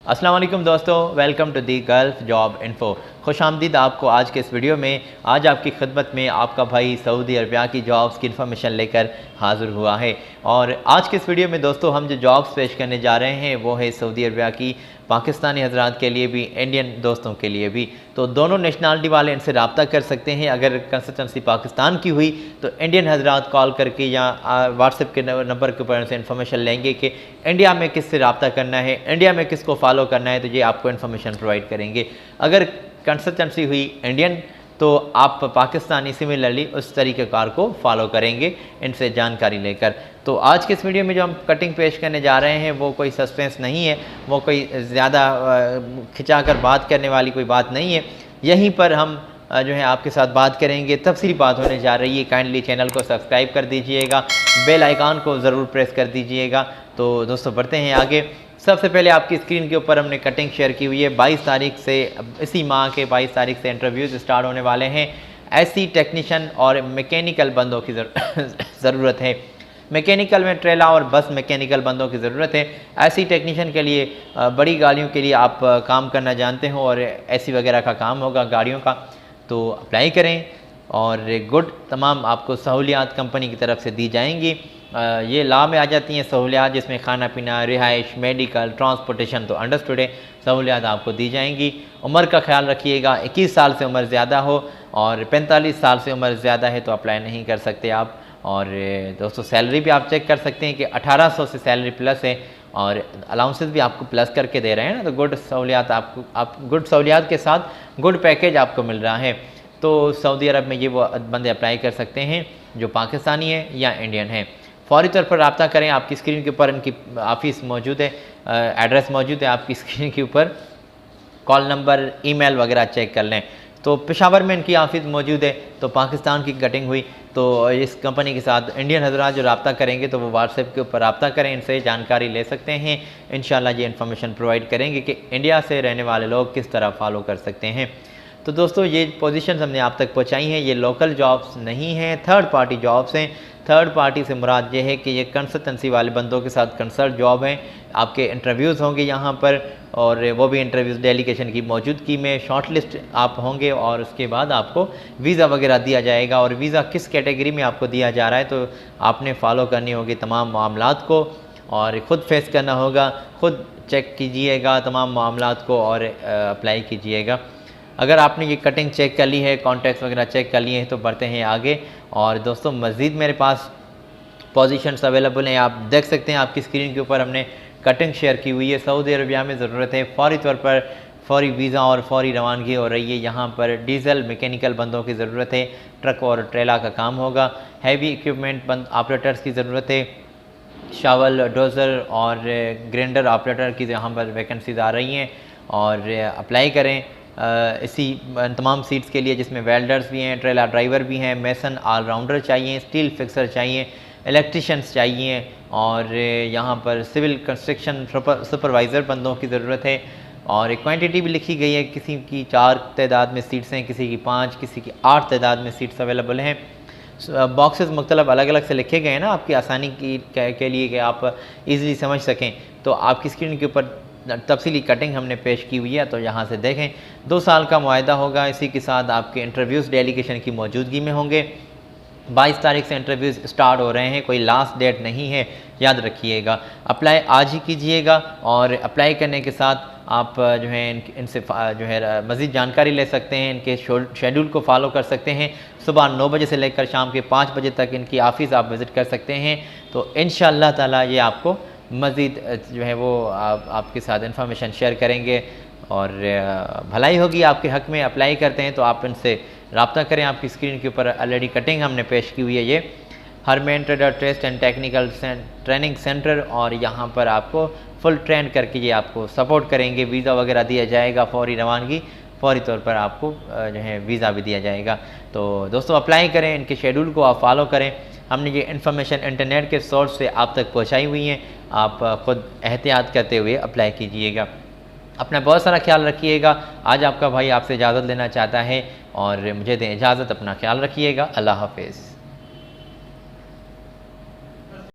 अस्सलाम वालेकुम दोस्तों, welcome to the Gulf Job Info. खुश आमदीद आपको आज के इस वीडियो में। आज आपकी खिदमत में आपका भाई सऊदी अरबिया की जॉब्स की इन्फॉर्मेशन लेकर हाज़िर हुआ है। और आज के इस वीडियो में दोस्तों हम जो जॉब्स पेश करने जा रहे हैं वो है सऊदी अरबिया की, पाकिस्तानी हजरात के लिए भी, इंडियन दोस्तों के लिए भी। तो दोनों नेशनलिटी वाले इनसे रब्ता कर सकते हैं। अगर कंसल्टेंसी पाकिस्तान की हुई तो इंडियन हजरात कॉल करके या व्हाट्सएप के नंबर के ऊपर से इन्फॉर्मेशन लेंगे कि इंडिया में किससे रब्ता करना है, इंडिया में किसको फॉलो करना है, तो ये आपको इन्फॉर्मेशन प्रोवाइड करेंगे। अगर कंसल्टेंसी हुई इंडियन तो आप पाकिस्तानी सिमिलरली उस तरीक़ेकार को फॉलो करेंगे इनसे जानकारी लेकर। तो आज के इस वीडियो में जो हम कटिंग पेश करने जा रहे हैं वो कोई सस्पेंस नहीं है, वो कोई ज़्यादा खिंचा कर बात करने वाली कोई बात नहीं है। यहीं पर हम जो है आपके साथ बात करेंगे, तफसीली बात होने जा रही है। काइंडली चैनल को सब्सक्राइब कर दीजिएगा, बेल आइकॉन को ज़रूर प्रेस कर दीजिएगा। तो दोस्तों बढ़ते हैं आगे। सबसे पहले आपकी स्क्रीन के ऊपर हमने कटिंग शेयर की हुई है। 22 तारीख से, इसी माह के 22 तारीख से इंटरव्यूज़ स्टार्ट होने वाले हैं। ऐसी टेक्नीशियन और मैकेनिकल बंदों की ज़रूरत है। मैकेनिकल में ट्रेला और बस मैकेनिकल बंदों की ज़रूरत है। ऐसी टेक्नीशियन के लिए बड़ी गाड़ियों के लिए आप काम करना जानते हो और एसी वगैरह का काम होगा गाड़ियों का, तो अप्लाई करें। और गुड तमाम आपको सहूलियात कंपनी की तरफ से दी जाएंगी। ये लॉ में आ जाती हैं सहूलियात, जिसमें खाना पीना, रिहाइश, मेडिकल, ट्रांसपोर्टेशन, तो अंडरस्टूड है, सहूलियात आपको दी जाएंगी। उम्र का ख्याल रखिएगा, 21 साल से उम्र ज़्यादा हो और 45 साल से उम्र ज़्यादा है तो अप्लाई नहीं कर सकते आप। और दोस्तों सैलरी भी आप चेक कर सकते हैं कि 1800 से सैलरी प्लस है और अलाउंसेस भी आपको प्लस करके दे रहे हैं ना, तो गुड सहूलियात आप गुड सहूलियात के साथ गुड पैकेज आपको मिल रहा है। तो सऊदी अरब में ये वो बंदे अप्लाई कर सकते हैं जो पाकिस्तानी है या इंडियन है। फौरी तौर पर रब्ता करें। आपकी स्क्रीन के ऊपर इनकी ऑफिस मौजूद है, एड्रेस मौजूद है आपकी स्क्रीन के ऊपर। कॉल नंबर, ईमेल वगैरह चेक कर लें। तो पेशावर में इनकी ऑफिस मौजूद है। तो पाकिस्तान की कटिंग हुई तो इस कंपनी के साथ इंडियन हजरात जो रब्ता करेंगे तो वो व्हाट्सएप के ऊपर रब्ता करें, इनसे जानकारी ले सकते हैं। इंशाल्लाह ये इन्फॉर्मेशन प्रोवाइड करेंगे कि इंडिया से रहने वाले लोग किस तरह फॉलो कर सकते हैं। तो दोस्तों ये पोजीशंस हमने आप तक पहुंचाई हैं। ये लोकल जॉब्स नहीं हैं, थर्ड पार्टी जॉब्स हैं। थर्ड पार्टी से मुराद ये है कि ये कंसल्टेंसी वाले बंदों के साथ कंसल्ट जॉब हैं। आपके इंटरव्यूज़ होंगे यहाँ पर, और वो भी इंटरव्यूज़ डेलीगेशन की मौजूदगी में शॉर्ट लिस्ट आप होंगे और उसके बाद आपको वीज़ा वगैरह दिया जाएगा। और वीज़ा किस कैटेगरी में आपको दिया जा रहा है तो आपने फॉलो करनी होगी तमाम मामलात को और ख़ुद फेस करना होगा, ख़ुद चेक कीजिएगा तमाम मामलात को और अप्लाई कीजिएगा। अगर आपने ये कटिंग चेक कर ली है, कॉन्टैक्ट्स वगैरह चेक कर लिए हैं तो बढ़ते हैं आगे। और दोस्तों मज़ीद मेरे पास पोजीशंस अवेलेबल हैं, आप देख सकते हैं आपकी स्क्रीन के ऊपर हमने कटिंग शेयर की हुई है। सऊदी अरबिया में ज़रूरत है, फौरी तौर पर फौरी वीज़ा और फौरी रवानगी हो रही है। यहाँ पर डीज़ल मैकेनिकल बंदों की ज़रूरत है, ट्रक और ट्रेला का काम होगा। हैवी इक्विपमेंट बंद ऑपरेटर्स की ज़रूरत है, शावल, डोज़र और ग्राइंडर ऑपरेटर की यहाँ पर वैकेंसीज़ आ रही हैं और अप्लाई करें इसी तमाम सीट्स के लिए, जिसमें वेल्डर्स भी हैं, ट्रेला ड्राइवर भी हैं, मेसन ऑलराउंडर चाहिए, स्टील फिक्सर चाहिए, इलेक्ट्रिशियंस चाहिए और यहाँ पर सिविल कंस्ट्रक्शन सुपरवाइज़र बंदों की ज़रूरत है। और एक क्वांटिटी भी लिखी गई है, किसी की 4 तादाद में सीट्स हैं, किसी की 5, किसी की 8 तादाद में सीट्स अवेलेबल हैं। बॉक्सेस मुख्तलिफ अलग अलग से लिखे गए हैं ना आपकी आसानी के लिए कि आप ईज़िली समझ सकें। तो आपकी स्क्रीन के ऊपर तफसीली कटिंग हमने पेश की हुई है, तो यहाँ से देखें। 2 साल का मुआहदा होगा, इसी के साथ आपके इंटरव्यूज़ डेलीगेशन की मौजूदगी में होंगे। 22 तारीख से इंटरव्यूज़ स्टार्ट हो रहे हैं, कोई लास्ट डेट नहीं है, याद रखिएगा। अप्लाई आज ही कीजिएगा और अप्लाई करने के साथ आप जो है इनसे जो है मज़ीद जानकारी ले सकते हैं, इनके शेड्यूल को फॉलो कर सकते हैं। सुबह 9 बजे से लेकर शाम के 5 बजे तक इनकी ऑफ़िस आप विज़िट कर सकते हैं। तो इंशाअल्लाह ताला ये आपको मज़ीद जो है वो आपके साथ इन्फॉर्मेशन शेयर करेंगे और भलाई होगी आपके हक़ में। अप्लाई करते हैं तो आप इनसे रब्ता करें। आपकी स्क्रीन के ऊपर ऑलरेडी कटिंग हमने पेश की हुई है। ये Harman trader test and technical training centre, और यहाँ पर आपको फुल ट्रेन करके ये आपको सपोर्ट करेंगे। वीज़ा वगैरह दिया जाएगा, फौरी रवानगी, फौरी तौर पर आपको जो है वीज़ा भी दिया जाएगा। तो दोस्तों अप्लाई करें, इनके शेड्यूल को आप फॉलो करें। हमने ये इन्फॉर्मेशन इंटरनेट के सोर्स से आप तक पहुँचाई हुई हैं, आप ख़ुद एहतियात करते हुए अप्लाई कीजिएगा। अपना बहुत सारा ख्याल रखिएगा। आज आपका भाई आपसे इजाज़त लेना चाहता है और मुझे दें इजाज़त। अपना ख्याल रखिएगा। अल्लाह हाफ़िज़।